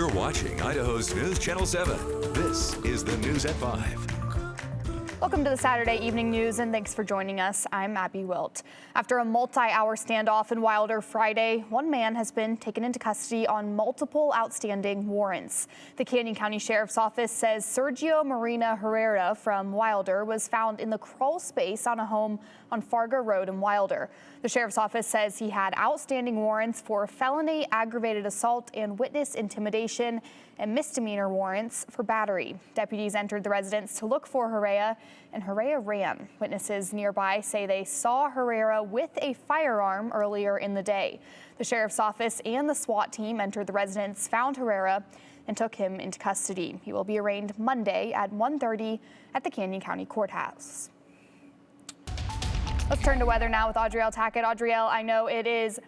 You're watching Idaho's News Channel 7. This is the News at 5. Welcome to the Saturday Evening News, and thanks for joining us. I'm Abby Wilt. After a multi-hour standoff in Wilder Friday, one man has been taken into custody on multiple outstanding warrants. The Canyon County Sheriff's Office says Sergio Marina Herrera from Wilder was found in the crawl space on a home on Fargo Road in Wilder. The Sheriff's Office says he had outstanding warrants for felony aggravated assault and witness intimidation and misdemeanor warrants for battery. Deputies entered the residence to look for Herrera, and Herrera ran. Witnesses nearby say they saw Herrera with a firearm earlier in the day. The Sheriff's Office and the SWAT team entered the residence, found Herrera, and took him into custody. He will be arraigned Monday at 1:30 at the Canyon County Courthouse. Let's turn to weather now with Audrielle Tackett. Audrielle, I know it is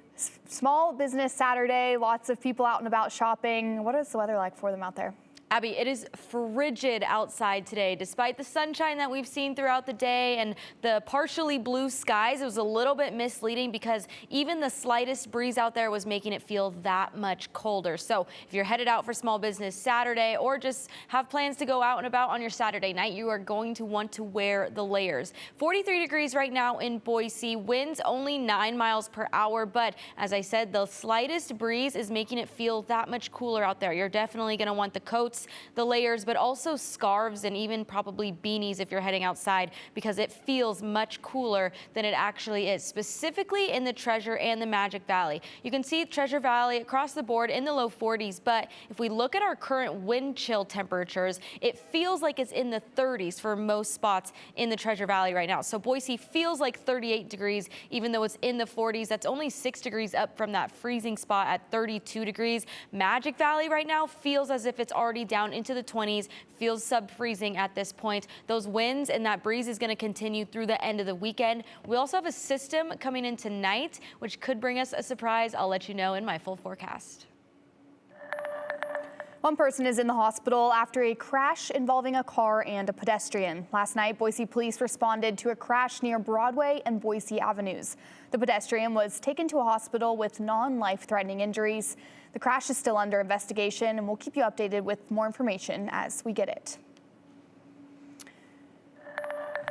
Small Business Saturday, lots of people out and about shopping. What is the weather like for them out there? Abby, it is frigid outside today. Despite the sunshine that we've seen throughout the day and the partially blue skies, it was a little bit misleading because even the slightest breeze out there was making it feel that much colder. So if you're headed out for Small Business Saturday or just have plans to go out and about on your Saturday night, you are going to want to wear the layers. 43 degrees right now in Boise, winds only 9 miles per hour. But as I said, the slightest breeze is making it feel that much cooler out there. You're definitely going to want the coats, the layers, but also scarves and even probably beanies if you're heading outside, because it feels much cooler than it actually is, specifically in the Treasure and the Magic Valley. You can see Treasure Valley across the board in the low 40s, but if we look at our current wind chill temperatures, it feels like it's in the 30s for most spots in the Treasure Valley right now. So Boise feels like 38 degrees, even though it's in the 40s. That's only 6 degrees up from that freezing spot at 32 degrees. Magic Valley right now feels as if it's already down into the 20s, feels sub-freezing at this point. Those winds and that breeze is going to continue through the end of the weekend. We also have a system coming in tonight, which could bring us a surprise. I'll let you know in my full forecast. One person is in the hospital after a crash involving a car and a pedestrian. Last night, Boise police responded to a crash near Broadway and Boise Avenues. The pedestrian was taken to a hospital with non-life-threatening injuries. The crash is still under investigation, and we'll keep you updated with more information as we get it.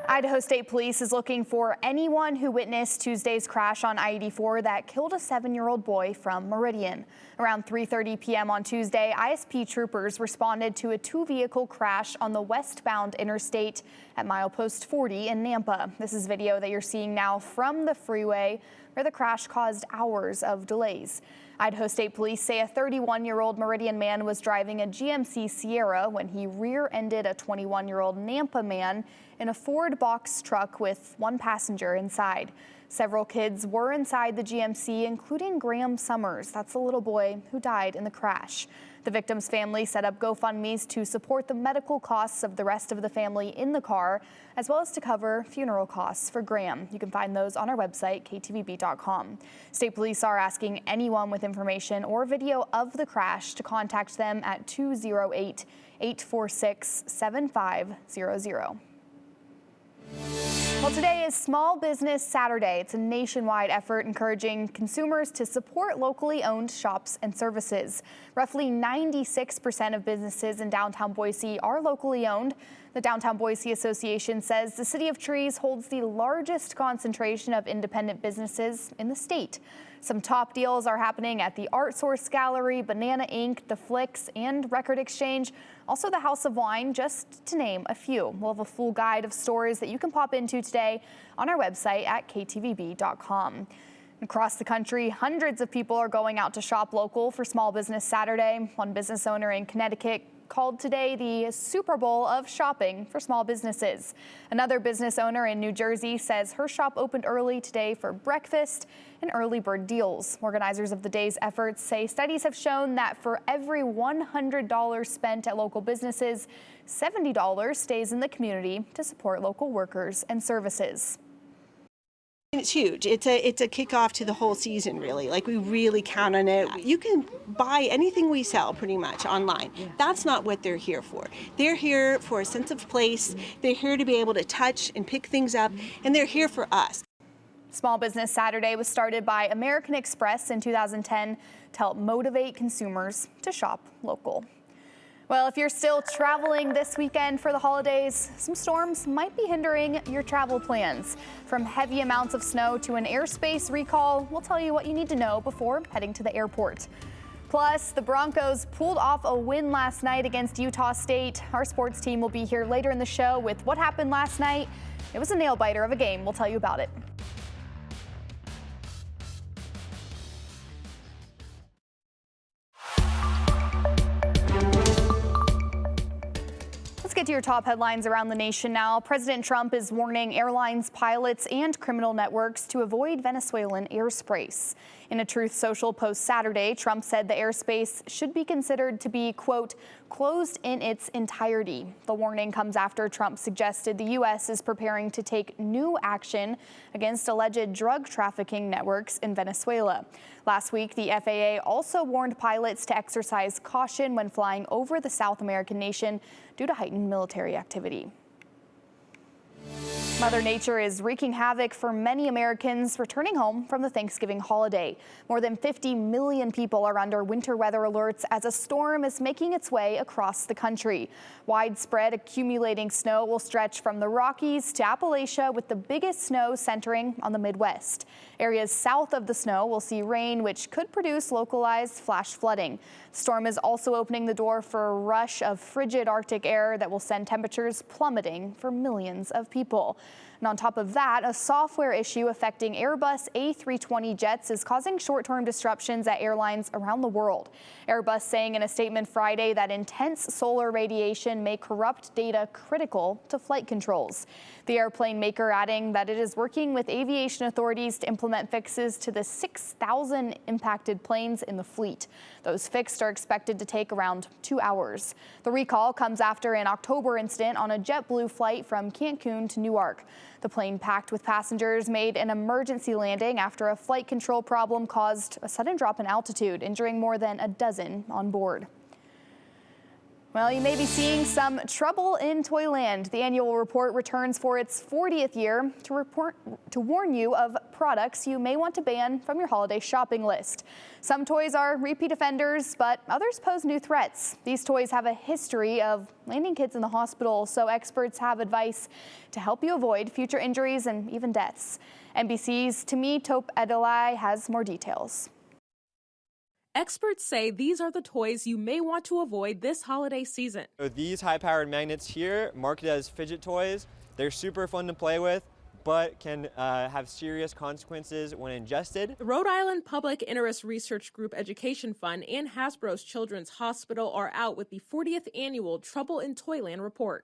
Idaho State Police is looking for anyone who witnessed Tuesday's crash on I-84 that killed a 7-year-old boy from Meridian. Around 3:30 p.m. on Tuesday, ISP troopers responded to a 2-vehicle crash on the westbound interstate at milepost 40 in Nampa. This is video that you're seeing now from the freeway where the crash caused hours of delays. Idaho State Police say a 31-year-old Meridian man was driving a GMC Sierra when he rear-ended a 21-year-old Nampa man in a Ford box truck with one passenger inside. Several kids were inside the GMC, including Graham Summers. That's the little boy who died in the crash. The victim's family set up GoFundMes to support the medical costs of the rest of the family in the car, as well as to cover funeral costs for Graham. You can find those on our website, KTVB.com. State police are asking anyone with information or video of the crash to contact them at 208-846-7500. Well, today is Small Business Saturday. It's a nationwide effort encouraging consumers to support locally owned shops and services. Roughly 96% of businesses in downtown Boise are locally owned. The Downtown Boise Association says the City of Trees holds the largest concentration of independent businesses in the state. Some top deals are happening at the Art Source Gallery, Banana Inc., The Flicks, and Record Exchange. Also the House of Wine, just to name a few. We'll have a full guide of stores that you can pop into today on our website at ktvb.com. Across the country, hundreds of people are going out to shop local for Small Business Saturday. One business owner in Connecticut called today the Super Bowl of shopping for small businesses. Another business owner in New Jersey says her shop opened early today for breakfast and early bird deals. Organizers of the day's efforts say studies have shown that for every $100 spent at local businesses, $70 stays in the community to support local workers and services. It's huge. It's a kickoff to the whole season, really. Like, we really count on it. You can buy anything we sell pretty much online. That's not what they're here for. They're here for a sense of place. They're here to be able to touch and pick things up, and they're here for us. Small Business Saturday was started by American Express in 2010 to help motivate consumers to shop local. Well, if you're still traveling this weekend for the holidays, some storms might be hindering your travel plans. From heavy amounts of snow to an airspace recall, we'll tell you what you need to know before heading to the airport. Plus, the Broncos pulled off a win last night against Utah State. Our sports team will be here later in the show with what happened last night. It was a nail-biter of a game. We'll tell you about it. Let's get to your top headlines around the nation now. President Trump is warning airlines, pilots, and criminal networks to avoid Venezuelan airspace. In a Truth Social post Saturday, Trump said the airspace should be considered to be, quote, closed in its entirety. The warning comes after Trump suggested the U.S. is preparing to take new action against alleged drug trafficking networks in Venezuela. Last week, the FAA also warned pilots to exercise caution when flying over the South American nation due to heightened military activity. Mother Nature is wreaking havoc for many Americans returning home from the Thanksgiving holiday. More than 50 million people are under winter weather alerts as a storm is making its way across the country. Widespread accumulating snow will stretch from the Rockies to Appalachia, with the biggest snow centering on the Midwest. Areas south of the snow will see rain, which could produce localized flash flooding. The storm is also opening the door for a rush of frigid Arctic air that will send temperatures plummeting for millions of people. And on top of that, a software issue affecting Airbus A320 jets is causing short-term disruptions at airlines around the world. Airbus saying in a statement Friday that intense solar radiation may corrupt data critical to flight controls. The airplane maker adding that it is working with aviation authorities to implement fixes to the 6,000 impacted planes in the fleet. Those fixes are expected to take around 2 hours. The recall comes after an October incident on a JetBlue flight from Cancun to Newark. The plane packed with passengers made an emergency landing after a flight control problem caused a sudden drop in altitude, injuring more than a dozen on board. Well, you may be seeing some trouble in Toyland. The annual report returns for its 40th year to warn you of products you may want to ban from your holiday shopping list. Some toys are repeat offenders, but others pose new threats. These toys have a history of landing kids in the hospital, so experts have advice to help you avoid future injuries and even deaths. NBC's Tami Tope Adelai has more details. Experts say these are the toys you may want to avoid this holiday season. So these high-powered magnets here, marketed as fidget toys, they're super fun to play with, but can have serious consequences when ingested. The Rhode Island Public Interest Research Group Education Fund and Hasbro's Children's Hospital are out with the 40th annual Trouble in Toyland report.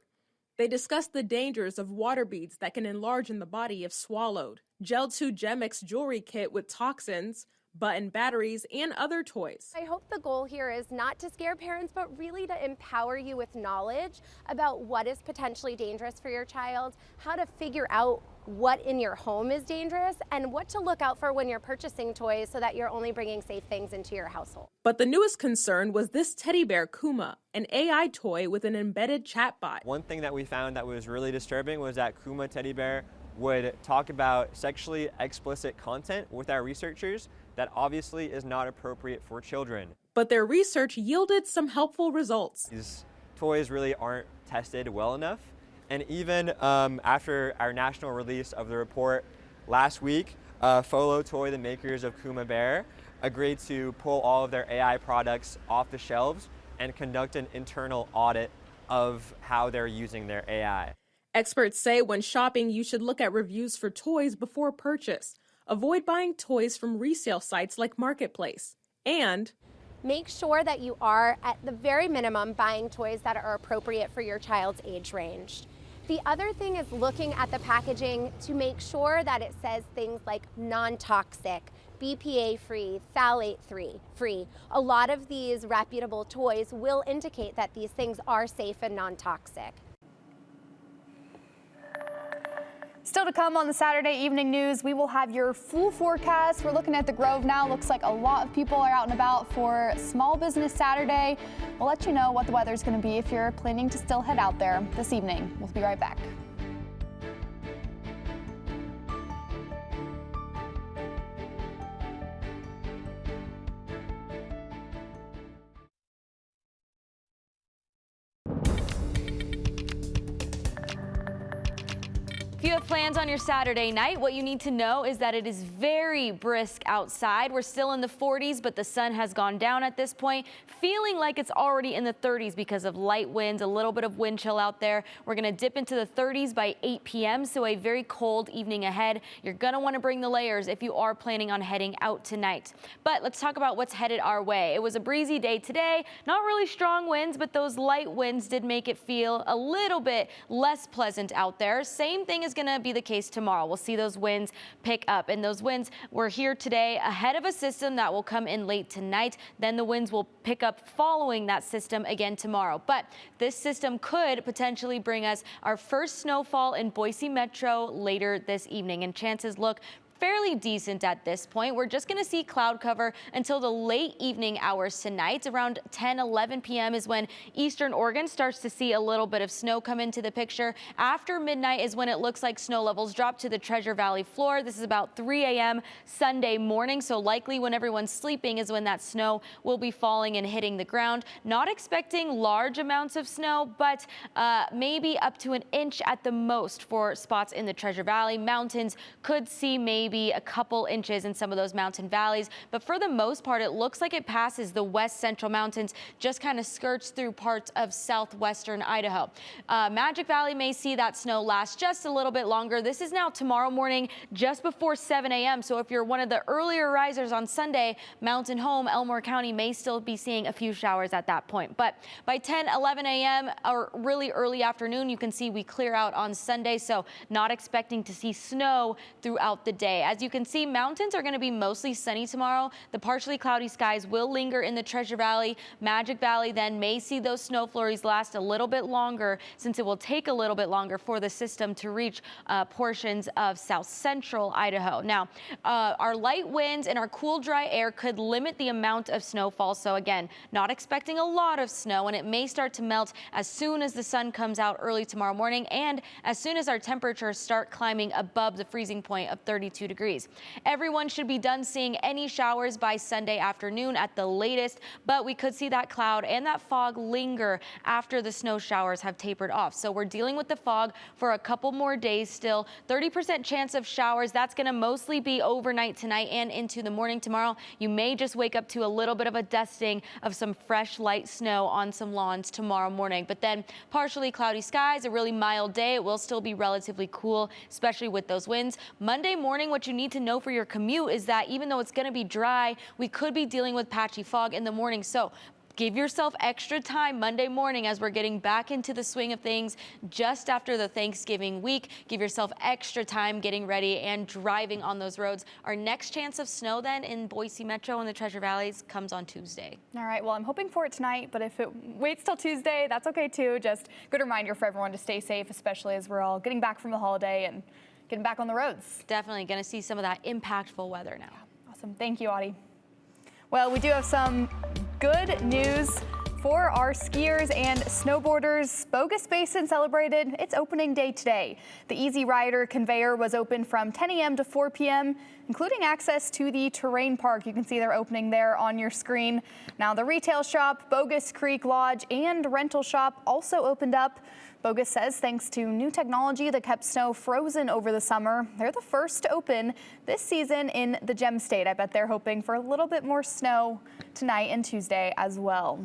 They discuss the dangers of water beads that can enlarge in the body if swallowed, Gel 2 Gemix jewelry kit with toxins, button batteries, and other toys. I hope the goal here is not to scare parents, but really to empower you with knowledge about what is potentially dangerous for your child, how to figure out what in your home is dangerous, and what to look out for when you're purchasing toys so that you're only bringing safe things into your household. But the newest concern was this teddy bear, Kuma, an AI toy with an embedded chatbot. One thing that we found that was really disturbing was that Kuma teddy bear would talk about sexually explicit content with our researchers that obviously is not appropriate for children. But their research yielded some helpful results. These toys really aren't tested well enough. And even after our national release of the report last week, Folo Toy, the makers of Kuma Bear, agreed to pull all of their AI products off the shelves and conduct an internal audit of how they're using their AI. Experts say when shopping, you should look at reviews for toys before purchase. Avoid buying toys from resale sites like Marketplace. And make sure that you are, at the very minimum, buying toys that are appropriate for your child's age range. The other thing is looking at the packaging to make sure that it says things like non-toxic, BPA-free, phthalate-free. A lot of these reputable toys will indicate that these things are safe and non-toxic. Still to come on the Saturday Evening News, we will have your full forecast. We're looking at the Grove now. Looks like a lot of people are out and about for Small Business Saturday. We'll let you know what the weather's going to be if you're planning to still head out there this evening. We'll be right back. If you have plans on your Saturday night, what you need to know is that it is very brisk outside. We're still in the 40s, but the sun has gone down at this point, feeling like it's already in the 30s because of light winds, a little bit of wind chill out there. We're going to dip into the 30s by 8 p.m., so a very cold evening ahead. You're going to want to bring the layers if you are planning on heading out tonight. But let's talk about what's headed our way. It was a breezy day today, not really strong winds, but those light winds did make it feel a little bit less pleasant out there. Same thing is going to be the case tomorrow. We'll see those winds pick up, and those winds were here today ahead of a system that will come in late tonight. Then the winds will pick up following that system again tomorrow. But this system could potentially bring us our first snowfall in Boise Metro later this evening, and chances look fairly decent at this point. We're just going to see cloud cover until the late evening hours tonight. Around 10-11 p.m. is when eastern Oregon starts to see a little bit of snow come into the picture. After midnight is when it looks like snow levels drop to the Treasure Valley floor. This is about 3 a.m. Sunday morning, so likely when everyone's sleeping is when that snow will be falling and hitting the ground. Not expecting large amounts of snow, but maybe up to an inch at the most for spots in the Treasure Valley. Mountains could see maybe a couple inches in some of those mountain valleys, but for the most part, it looks like it passes the west central mountains, just kind of skirts through parts of southwestern Idaho. Magic Valley may see that snow last just a little bit longer. This is now tomorrow morning, just before 7 a.m. So if you're one of the earlier risers on Sunday, Mountain Home, Elmore County may still be seeing a few showers at that point. But by 10-11 a.m. or really early afternoon, you can see we clear out on Sunday, so not expecting to see snow throughout the day. As you can see, mountains are going to be mostly sunny tomorrow. The partially cloudy skies will linger in the Treasure Valley. Magic Valley then may see those snow flurries last a little bit longer, since it will take a little bit longer for the system to reach portions of south central Idaho. Now, our light winds and our cool, dry air could limit the amount of snowfall. So again, not expecting a lot of snow, and it may start to melt as soon as the sun comes out early tomorrow morning and as soon as our temperatures start climbing above the freezing point of 32 degrees. Everyone should be done seeing any showers by Sunday afternoon at the latest, but we could see that cloud and that fog linger after the snow showers have tapered off. So we're dealing with the fog for a couple more days still. 30% chance of showers. That's going to mostly be overnight tonight and into the morning tomorrow. You may just wake up to a little bit of a dusting of some fresh light snow on some lawns tomorrow morning. But then partially cloudy skies, a really mild day. It will still be relatively cool, especially with those winds. Monday morning, what you need to know for your commute is that even though it's going to be dry, we could be dealing with patchy fog in the morning. So give yourself extra time Monday morning as we're getting back into the swing of things just after the Thanksgiving week. Give yourself extra time getting ready and driving on those roads. Our next chance of snow then in Boise Metro and the Treasure Valleys comes on Tuesday. All right, well, I'm hoping for it tonight, but if it waits till Tuesday, that's okay too. Just good reminder for everyone to stay safe, especially as we're all getting back from the holiday and getting back on the roads. Definitely going to see some of that impactful weather now. Awesome. Thank you, Audie. Well, we do have some good news for our skiers and snowboarders. Bogus Basin celebrated its opening day today. The Easy Rider conveyor was open from 10 a.m. to 4 p.m., including access to the terrain park. You can see their opening there on your screen. Now, the retail shop, Bogus Creek Lodge, and rental shop also opened up. Bogus says thanks to new technology that kept snow frozen over the summer, they're the first to open this season in the Gem State. I bet they're hoping for a little bit more snow tonight and Tuesday as well.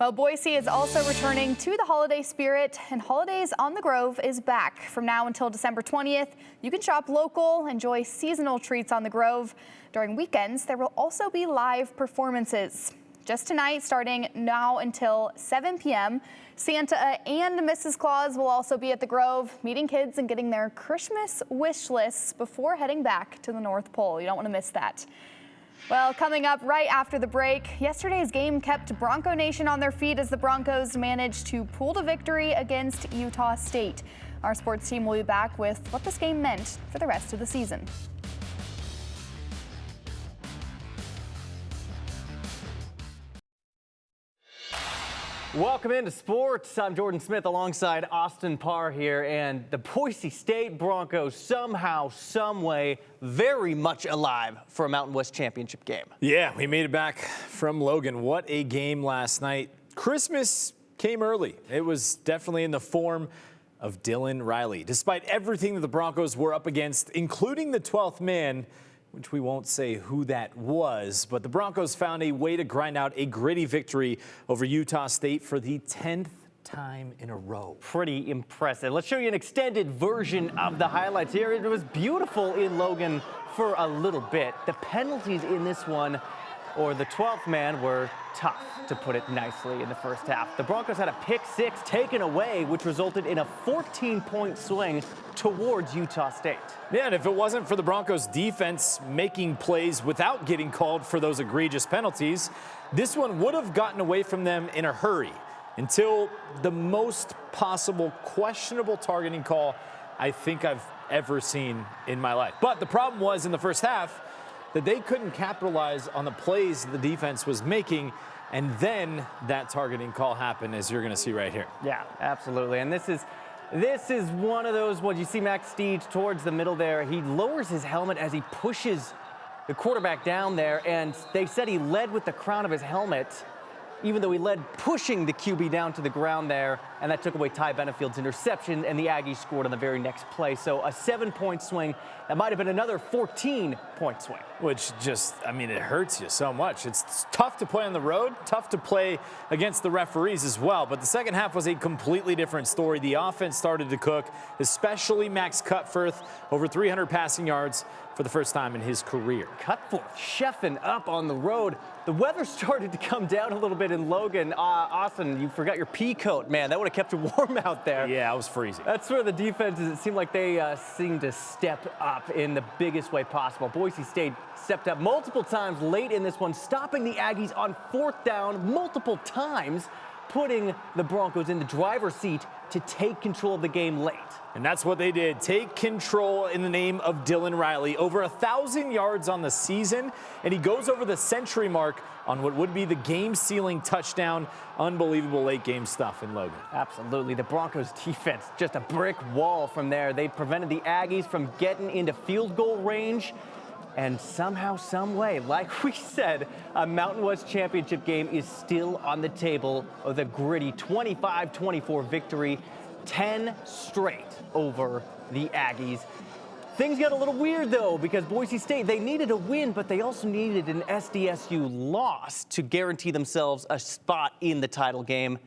Well, Boise is also returning to the holiday spirit, and Holidays on the Grove is back. From now until December 20th, you can shop local, enjoy seasonal treats on the Grove. During weekends, there will also be live performances. Just tonight, starting now until 7 p.m., Santa and Mrs. Claus will also be at the Grove, meeting kids and getting their Christmas wish lists before heading back to the North Pole. You don't want to miss that. Well, coming up right after the break, yesterday's game kept Bronco Nation on their feet as the Broncos managed to pull the victory against Utah State. Our sports team will be back with what this game meant for the rest of the season. Welcome into sports. I'm Jordan Smith alongside Austin Parr here, and the Boise State Broncos somehow, someway, very much alive for a Mountain West Championship game. Yeah, we made it back from Logan. What a game last night. Christmas came early. It was definitely in the form of Dylan Riley. Despite everything that the Broncos were up against, including the 12th man, which we won't say who that was, but the Broncos found a way to grind out a gritty victory over Utah State for the 10th time in a row. Pretty impressive. Let's show you an extended version of the highlights here. It was beautiful in Logan for a little bit. The penalties in this one, or the 12th man, were tough, to put it nicely, in the first half. The Broncos had a pick six taken away, which resulted in a 14-point swing towards Utah State. Yeah, and if it wasn't for the Broncos defense making plays without getting called for those egregious penalties, this one would have gotten away from them in a hurry until the most possible questionable targeting call I think I've ever seen in my life. But the problem was in the first half that they couldn't capitalize on the plays the defense was making, and then that targeting call happened, as you're going to see right here. Yeah, absolutely. And this is one of those ones. You see Max Steege towards the middle there. He lowers his helmet as he pushes the quarterback down there, and they said he led with the crown of his helmet, even though he led pushing the QB down to the ground there, and that took away Ty Benefield's interception, and the Aggies scored on the very next play. So a 7-point swing. That might have been another 14-point swing. Which just, I mean, it hurts you so much. It's tough to play on the road, tough to play against the referees as well. But the second half was a completely different story. The offense started to cook, especially Max Cutforth, over 300 passing yards for the first time in his career. Cutforth chefing up on the road. The weather started to come down a little bit in Logan. Austin, you forgot your pea coat, man. That would have kept you warm out there. Yeah, it was freezing. That's where the defense is. It seemed like they seemed to step up in the biggest way possible. Boise State stepped up multiple times late in this one, stopping the Aggies on 4th down multiple times, putting the Broncos in the driver's seat to take control of the game late. And that's what they did. Take control in the name of Dylan Riley. Over 1,000 yards on the season, and he goes over the century mark on what would be the game-sealing touchdown. Unbelievable late-game stuff in Logan. Absolutely. The Broncos defense, just a brick wall from there. They prevented the Aggies from getting into field goal range. And somehow, some way, like we said, a Mountain West championship game is still on the table with a gritty 25-24 victory, 10 straight over the Aggies. Things got a little weird, though, because Boise State, they needed a win, but they also needed an SDSU loss to guarantee themselves a spot in the title game.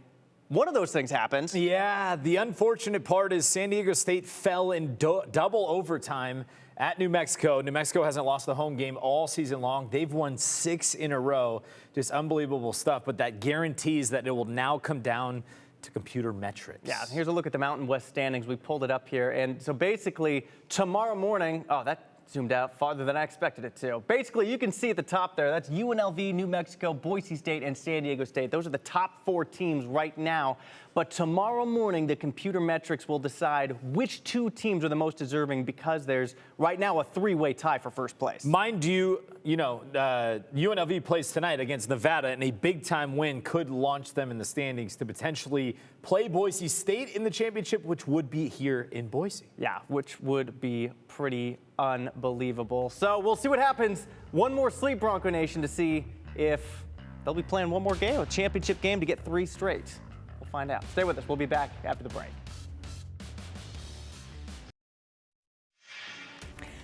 One of those things happened. Yeah, the unfortunate part is San Diego State fell in double overtime at New Mexico. New Mexico hasn't lost the home game all season long. They've won 6 in a row. Just unbelievable stuff, but that guarantees that it will now come down to computer metrics. Yeah, here's a look at the Mountain West standings. We pulled it up here. And so basically, tomorrow morning, oh, that zoomed out farther than I expected it to. Basically, you can see at the top there, that's UNLV, New Mexico, Boise State, and San Diego State. Those are the top 4 teams right now. But tomorrow morning, the computer metrics will decide which 2 teams are the most deserving, because there's right now a 3-way tie for first place. Mind you, UNLV plays tonight against Nevada, and a big-time win could launch them in the standings to potentially play Boise State in the championship, which would be here in Boise. Yeah, which would be pretty unbelievable. So we'll see what happens. One more sleep, Bronco Nation, to see if they'll be playing one more game, a championship game, to get 3 straight. We'll find out. Stay with us. We'll be back after the break.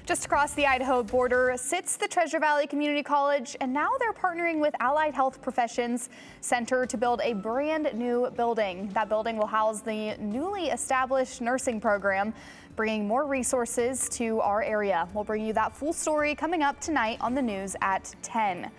Just across the Idaho border sits the Treasure Valley Community College, and now they're partnering with Allied Health Professions Center to build a brand new building. That building will house the newly established nursing program, bringing more resources to our area. We'll bring you that full story coming up tonight on the news at 10.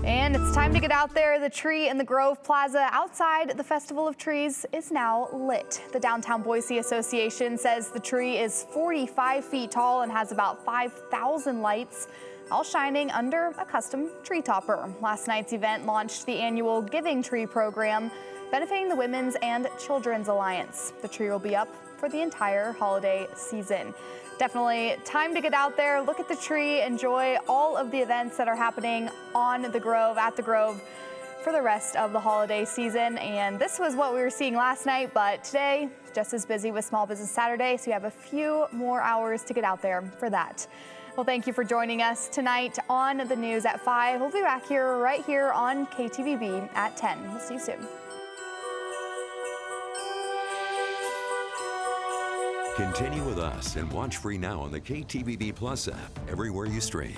And it's time to get out there. The tree in the Grove Plaza outside the Festival of Trees is now lit. The Downtown Boise Association says the tree is 45 feet tall and has about 5,000 lights, all shining under a custom tree topper. Last night's event launched the annual Giving Tree program, benefiting the Women's and Children's Alliance. The tree will be up for the entire holiday season. Definitely time to get out there, look at the tree, enjoy all of the events that are happening on the Grove, at the Grove, for the rest of the holiday season. And this was what we were seeing last night, but today, just as busy with Small Business Saturday, so you have a few more hours to get out there for that. Well, thank you for joining us tonight on the news at 5. We'll be back here, right here on KTVB at 10. We'll see you soon. Continue with us and watch free now on the KTVB Plus app everywhere you stream.